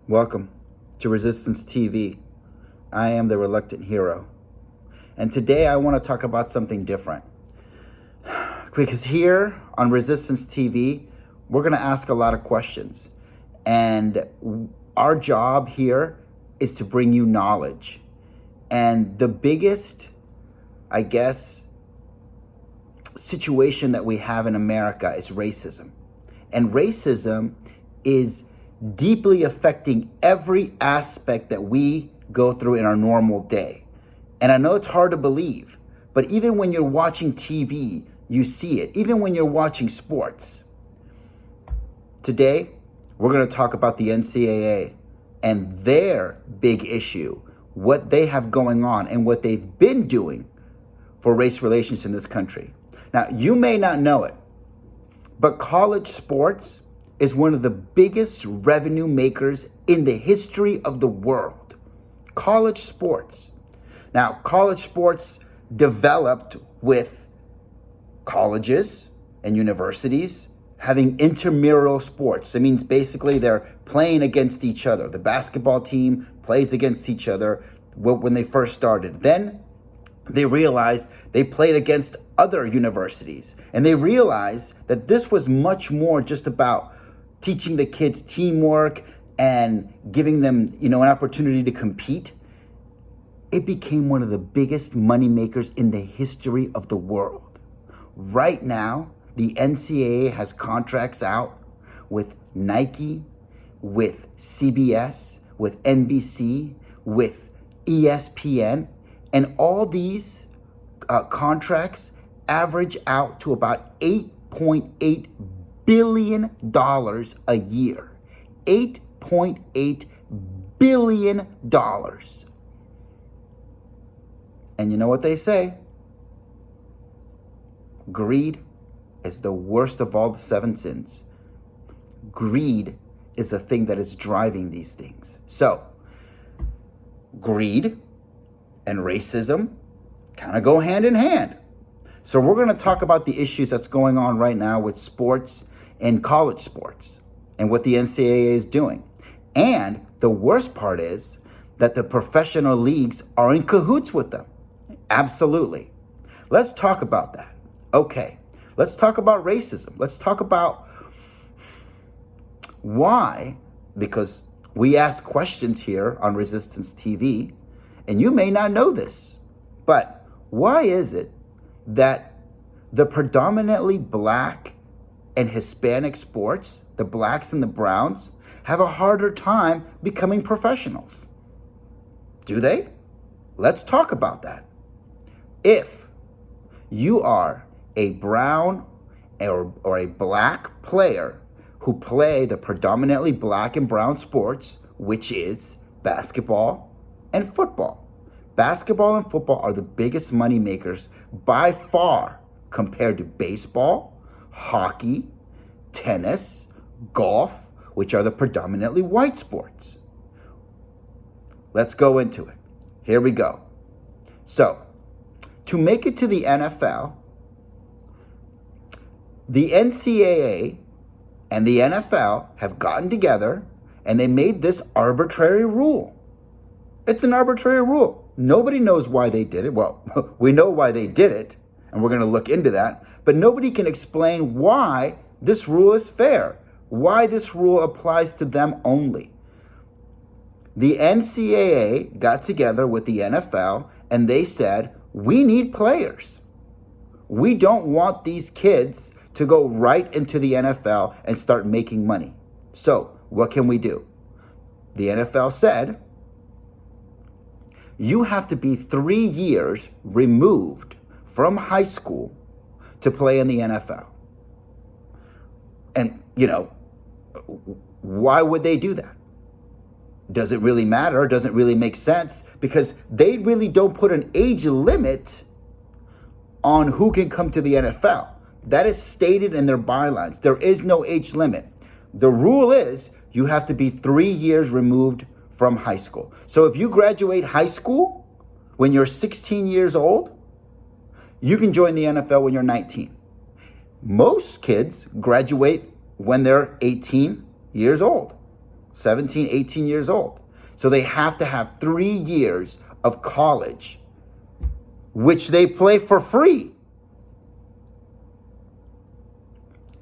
Welcome to Resistance TV. I am the reluctant hero. And today I want to talk about something different. Because here on Resistance TV, we're going to ask a lot of questions. And our job here is to bring you knowledge. And the biggest, I guess, situation that we have in America is racism. And racism is deeply affecting every aspect that we go through in our normal day. And I know it's hard to believe, but even when you're watching TV, you see it. Even when you're watching sports. Today, we're going to talk about the NCAA and their big issue, what they have going on and what they've been doing for race relations in this country. Now, you may not know it, but college sports is one of the biggest revenue makers in the history of the world. College sports. Now, college sports developed with colleges and universities having intramural sports. It means basically they're playing against each other. The basketball team plays against each other when they first started. Then they realized they played against other universities. And they realized that this was much more just about teaching the kids teamwork and giving them, an opportunity to compete. It became one of the biggest money makers in the history of the world. Right now, the NCAA has contracts out with Nike, with CBS, with NBC, with ESPN, and all these contracts average out to about $8.8 billion a year. $8.8 billion. And you know what they say? Greed is the worst of all the seven sins. Greed is the thing that is driving these things. So, greed and racism kind of go hand in hand. So we're going to talk about the issues that's going on right now with sports and college sports and what the NCAA is doing. And the worst part is that the professional leagues are in cahoots with them. Absolutely. Let's talk about that. Okay. Let's talk about racism. Let's talk about why, because we ask questions here on Resistance TV, and you may not know this, but why is it that the predominantly black and Hispanic sports, the blacks and the browns, have a harder time becoming professionals? Do they? Let's talk about that. If you are a brown or a black player who play the predominantly black and brown sports, which is basketball and football. Basketball and football are the biggest money makers by far compared to baseball, hockey, tennis, golf, which are the predominantly white sports. Let's go into it. Here we go. So, to make it to the NFL, the NCAA and the NFL have gotten together and they made this arbitrary rule. It's an arbitrary rule. Nobody knows why they did it. Well, we know why they did it, and we're going to look into that. But nobody can explain why this rule is fair, why this rule applies to them only. The NCAA got together with the NFL and they said, we need players. We don't want these kids to go right into the NFL and start making money. So what can we do? The NFL said, you have to be 3 years removed from high school to play in the NFL. And, why would they do that? Does it really matter? Doesn't really make sense because they really don't put an age limit on who can come to the NFL. That is stated in their bylines. There is no age limit. The rule is you have to be 3 years removed from high school. So if you graduate high school when you're 16 years old, you can join the NFL when you're 19. Most kids graduate when they're 18 years old. 17, 18 years old. So they have to have 3 years of college, which they play for free.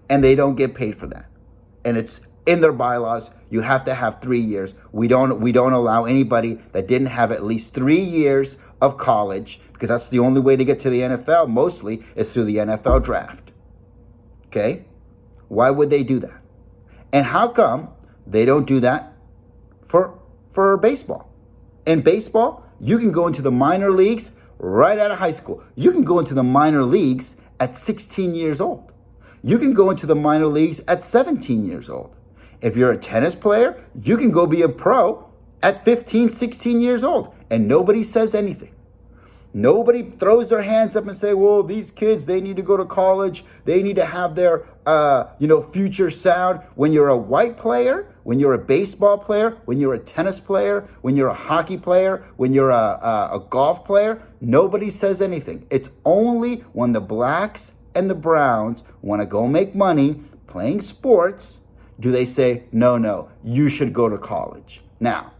And they don't get paid for that. And it's in their bylaws. You have to have 3 years. We don't allow anybody that didn't have at least 3 years of college, because that's the only way to get to the NFL mostly is through the NFL draft. Okay? Why would they do that? And how come they don't do that for baseball? In baseball, you can go into the minor leagues right out of high school. You can go into the minor leagues at 16 years old. You can go into the minor leagues at 17 years old. If you're a tennis player, you can go be a pro at 15, 16 years old, and nobody says anything. Nobody throws their hands up and say, well, these kids, they need to go to college. They need to have their, future sound. When you're a white player, when you're a baseball player, when you're a tennis player, when you're a hockey player, when you're a golf player, nobody says anything. It's only when the blacks and the browns want to go make money playing sports do they say, no, you should go to college. Now,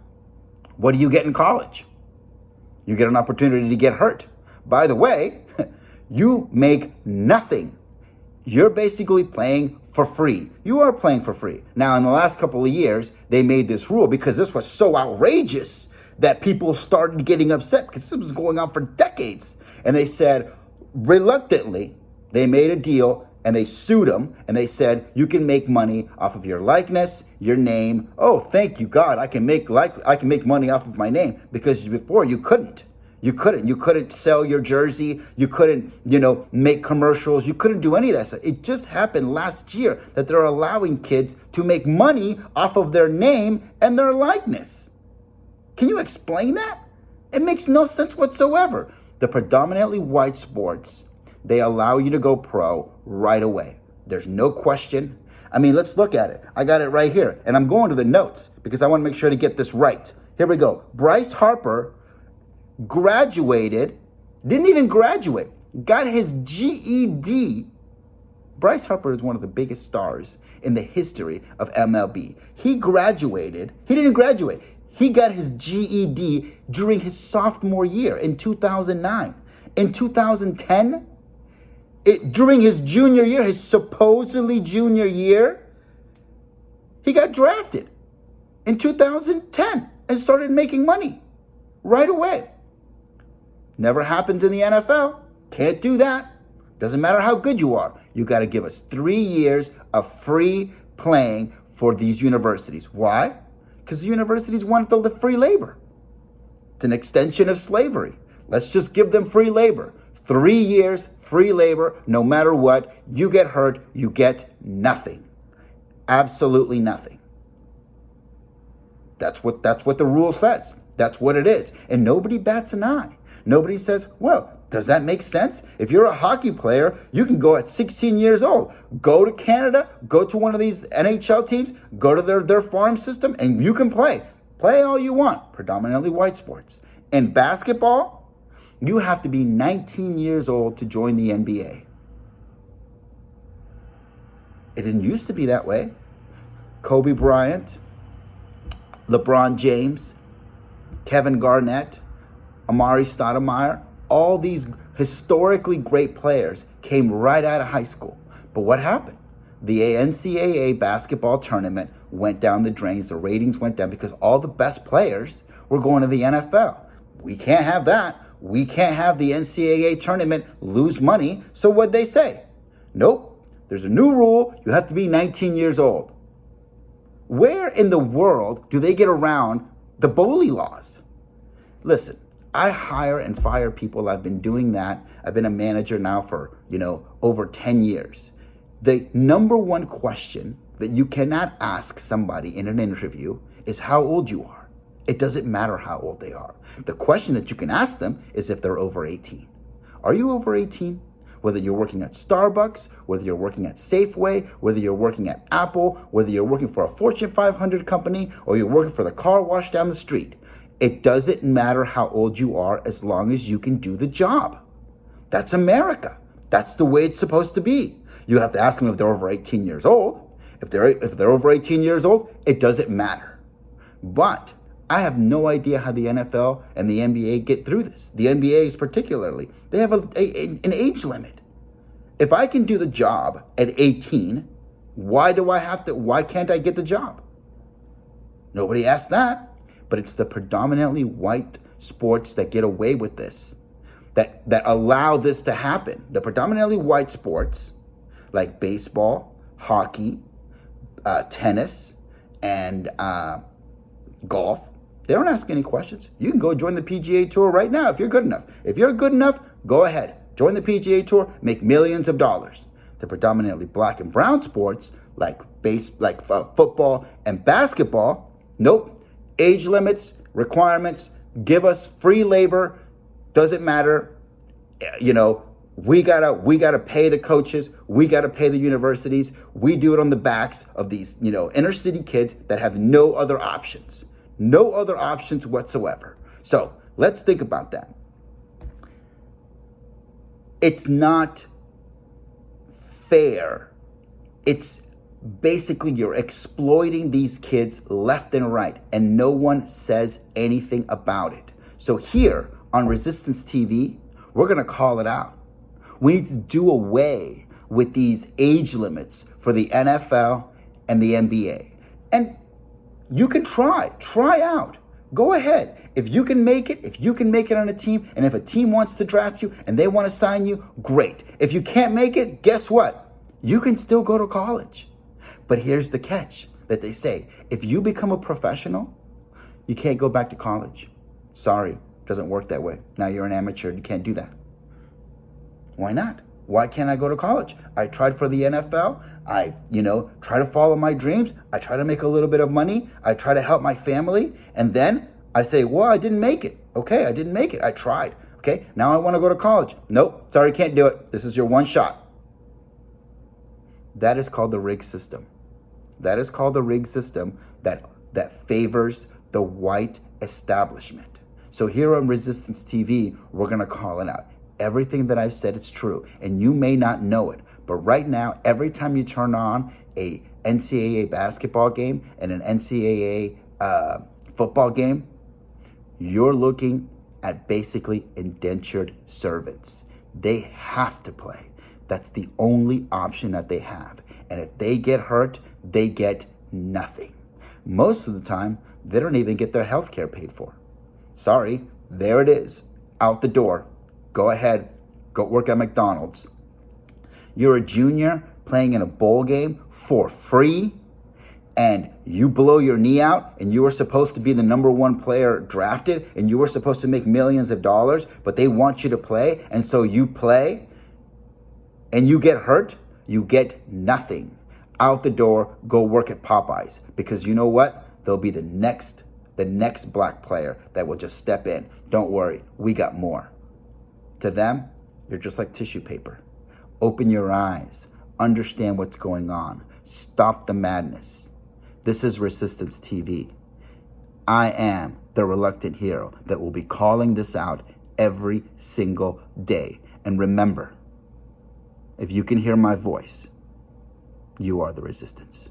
what do you get in college? You get an opportunity to get hurt. By the way, you make nothing. You're basically playing for free. You are playing for free. Now, in the last couple of years, they made this rule because this was so outrageous that people started getting upset because this was going on for decades. And they said, reluctantly, they made a deal and they sued them and they said, you can make money off of your likeness, your name. Oh, thank you, God. I can make money off of my name, because before you couldn't. You couldn't sell your jersey. You couldn't, make commercials. You couldn't do any of that stuff. It just happened last year that they're allowing kids to make money off of their name and their likeness. Can you explain that? It makes no sense whatsoever. The predominantly white sports, they allow you to go pro right away. There's no question. I mean, let's look at it. I got it right here. And I'm going to the notes because I want to make sure to get this right. Here we go. Bryce Harper graduated, didn't even graduate, got his GED. Bryce Harper is one of the biggest stars in the history of MLB. He didn't graduate. He got his GED during his sophomore year in 2009. In 2010, during his junior year, his supposedly junior year, he got drafted in 2010 and started making money right away. Never happens in the NFL. Can't do that. Doesn't matter how good you are. You got to give us 3 years of free playing for these universities. Why? Because the universities want the free labor. It's an extension of slavery. Let's just give them free labor. 3 years, free labor, no matter what. You get hurt, you get nothing. Absolutely nothing. That's what the rule says. That's what it is. And nobody bats an eye. Nobody says, well, does that make sense? If you're a hockey player, you can go at 16 years old. Go to Canada, go to one of these NHL teams, go to their farm system, and you can play. Play all you want, predominantly white sports. In basketball, you have to be 19 years old to join the NBA. It didn't used to be that way. Kobe Bryant, LeBron James, Kevin Garnett, Amari Stoudemire, all these historically great players came right out of high school. But what happened? The NCAA basketball tournament went down the drains. The ratings went down because all the best players were going to the NFL. We can't have that. We can't have the NCAA tournament lose money. So what'd they say? Nope. There's a new rule. You have to be 19 years old. Where in the world do they get around the Boley laws? Listen, I hire and fire people. I've been doing that. I've been a manager now for, over 10 years. The number one question that you cannot ask somebody in an interview is how old you are. It doesn't matter how old they are. The question that you can ask them is if they're over 18. Are you over 18? Whether you're working at Starbucks, whether you're working at Safeway, whether you're working at Apple, whether you're working for a Fortune 500 company, or you're working for the car wash down the street. It doesn't matter how old you are as long as you can do the job. That's America. That's the way it's supposed to be. You have to ask them if they're over 18 years old. If they're over 18 years old, it doesn't matter. But I have no idea how the NFL and the NBA get through this. The NBA is particularly, they have an age limit. If I can do the job at 18, why can't I get the job? Nobody asked that. But it's the predominantly white sports that get away with this, that allow this to happen. The predominantly white sports like baseball, hockey, tennis, and golf, they don't ask any questions. You can go join the PGA Tour right now if you're good enough. If you're good enough, go ahead. Join the PGA Tour, make millions of dollars. The predominantly black and brown sports like football and basketball, nope. Age limits, requirements, give us free labor, doesn't matter. We gotta pay the coaches, we gotta pay the universities. We do it on the backs of these, inner city kids that have no other options whatsoever. So let's think about that. It's not fair. It's basically you're exploiting these kids left and right, and no one says anything about it. So here on Resistance TV, we're going to call it out. We need to do away with these age limits for the NFL and the NBA. And you can try out. Go ahead. If you can make it on a team, and if a team wants to draft you and they want to sign you, great. If you can't make it, guess what? You can still go to college. But here's the catch that they say. If you become a professional, you can't go back to college. Sorry, doesn't work that way. Now you're an amateur, you can't do that. Why not? Why can't I go to college? I tried for the NFL. I, try to follow my dreams. I try to make a little bit of money. I try to help my family. And then I say, well, I didn't make it. Okay, I didn't make it. I tried. Okay, now I want to go to college. Nope, sorry, can't do it. This is your one shot. That is called the rigged system. That is called the rigged system that favors the white establishment. So here on Resistance TV, we're going to call it out. Everything that I've said is true, and you may not know it, but right now, every time you turn on a NCAA basketball game and an NCAA football game, you're looking at basically indentured servants. They have to play. That's the only option that they have. And if they get hurt, they get nothing. Most of the time, they don't even get their health care paid for. Sorry, there it is, out the door. Go ahead, go work at McDonald's. You're a junior playing in a bowl game for free, and you blow your knee out, and you were supposed to be the number one player drafted, and you were supposed to make millions of dollars, but they want you to play, and so you play, and you get hurt, you get nothing. Out the door, go work at Popeyes, because you know what? There'll be the next black player that will just step in. Don't worry, we got more. To them, you're just like tissue paper. Open your eyes, understand what's going on, stop the madness. This is Resistance TV. I am the reluctant hero that will be calling this out every single day. And remember, if you can hear my voice, you are the resistance.